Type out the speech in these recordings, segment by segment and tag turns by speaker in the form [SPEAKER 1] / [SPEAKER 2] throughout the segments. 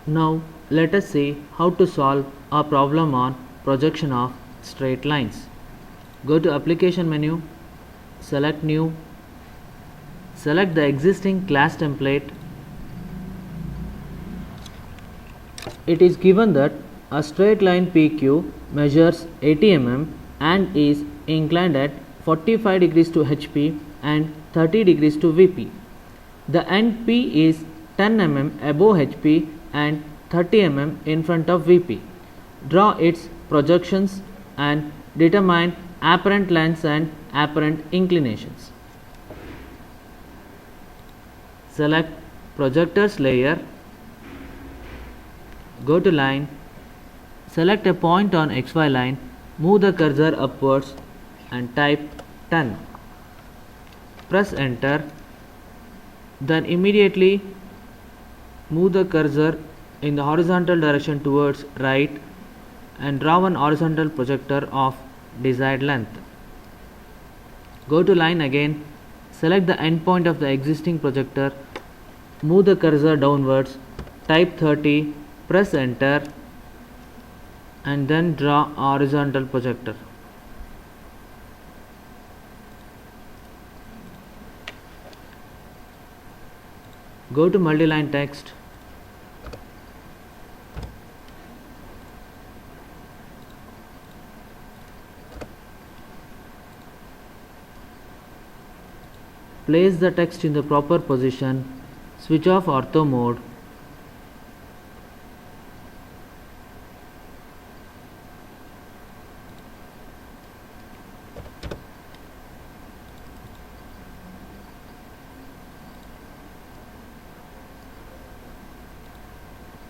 [SPEAKER 1] Now let us see how to solve a problem on projection of straight lines. Go to application menu, select new, select the existing class template. It is given that a straight line PQ measures 80 mm and is inclined at 45 degrees to HP and 30 degrees to VP. The end P is 10 mm above HP and 30 mm in front of VP. Draw its projections and determine apparent lengths and apparent inclinations. Select projectors layer, go to line, select a point on XY line, move the cursor upwards and type 10. Press enter, then immediately move the cursor in the horizontal direction towards right and draw one horizontal projector of desired length. Go to line again, select the endpoint of the existing projector, move the cursor downwards, type 30, press enter and then draw a horizontal projector. Go to multi-line text, place the text in the proper position, switch off ortho mode,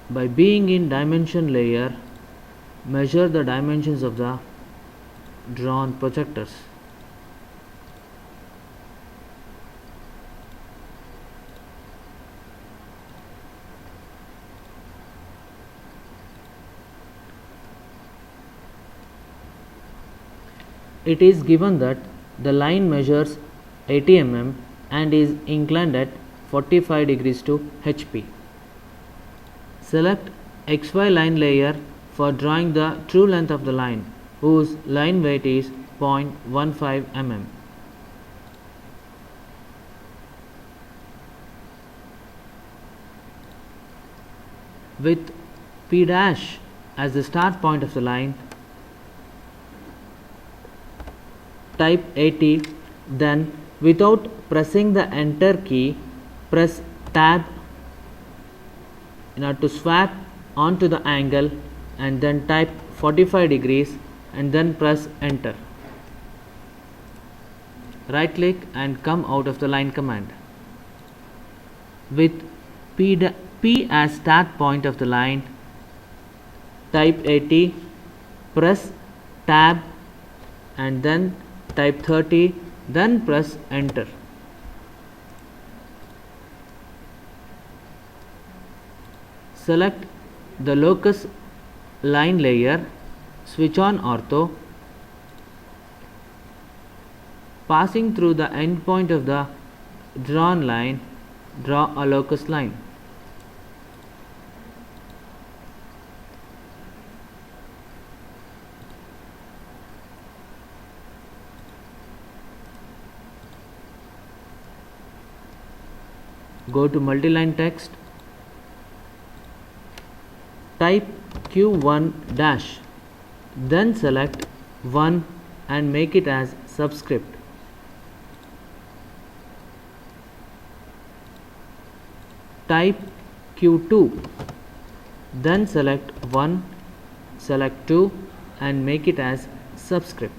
[SPEAKER 1] by being in dimension layer, measure the dimensions of the drawn projectors. It is given that the line measures 80 mm and is inclined at 45 degrees to HP. Select XY line layer for drawing the true length of the line, whose line weight is 0.15 mm. With P dash as the start point of the line, type 80, then without pressing the enter key, press tab in order to swap onto the angle and then type 45 degrees and then press enter. Right click and come out of the line command. With P as start point of the line, type 80, press tab and then type 30, then press enter. Select the locus line layer, switch on ortho, passing through the endpoint of the drawn line, draw a locus line. Go to multi-line text, type Q1 dash, then select 1 and make it as subscript. Type Q2, then select 1, select 2 and make it as subscript.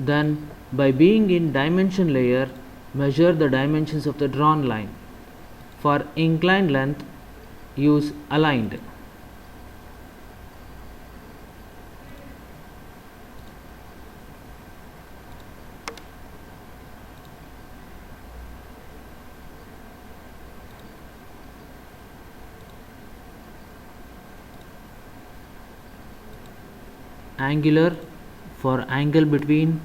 [SPEAKER 1] Then, by being in dimension layer, measure the dimensions of the drawn line. For inclined length, use aligned. angular for angle between,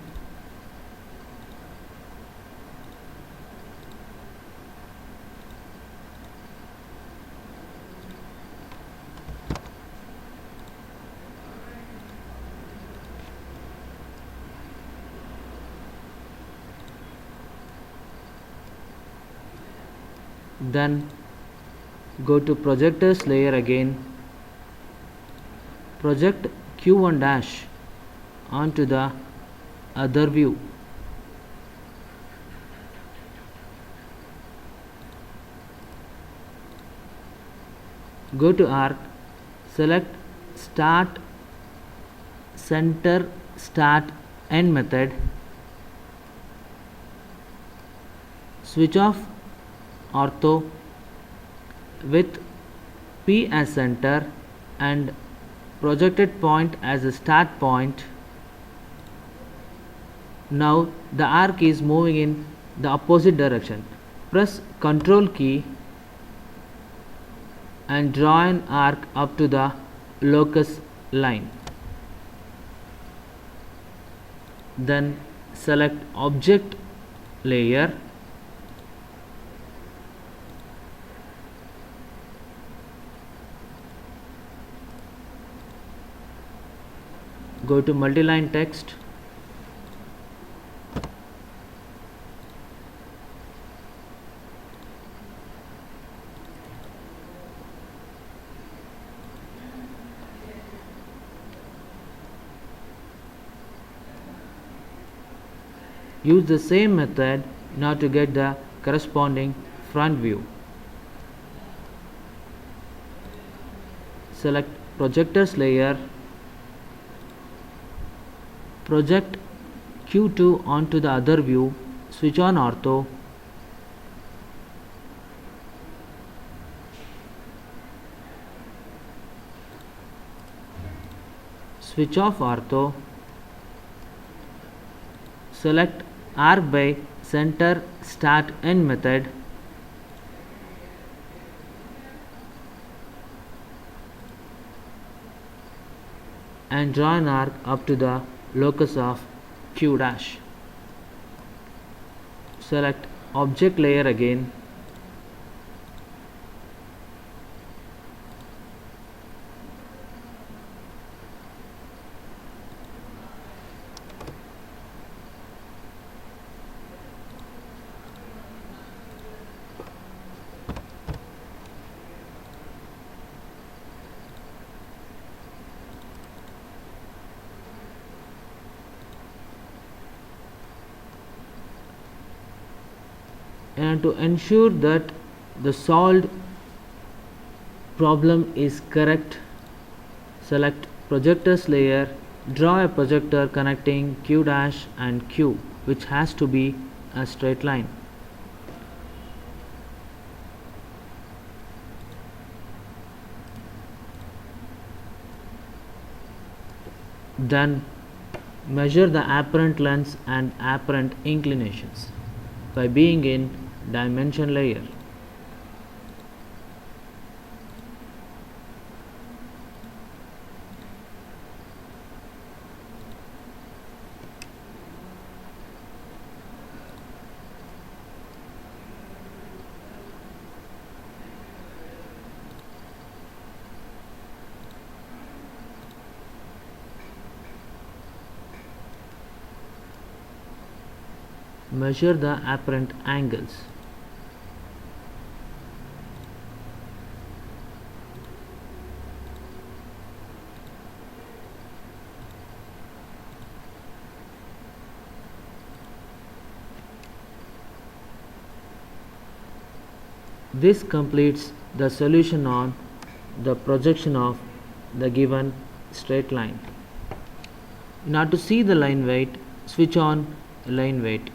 [SPEAKER 1] then go to projectors layer again, project Q1 dash onto the other view. Go to arc, select start, center, start, end method, switch off ortho with P as center and projected point as a start point. Now the arc is moving in the opposite direction. Press Ctrl key and draw an arc up to the locus line. Then select object layer, go to multiline text, use the same method now to get the corresponding front view. Select projectors layer, project Q2 onto the other view, switch on ortho, switch off ortho, select arc by center, start, end method, and draw an arc up to the locus of Q dash. Select object layer again, and to ensure that the solved problem is correct, select projectors layer, draw a projector connecting Q dash and Q, which has to be a straight line. Then measure the apparent lengths and apparent inclinations by being in dimension layer. Measure the apparent angles. This completes the solution on the projection of the given straight line. Now to see the line weight, switch on line weight.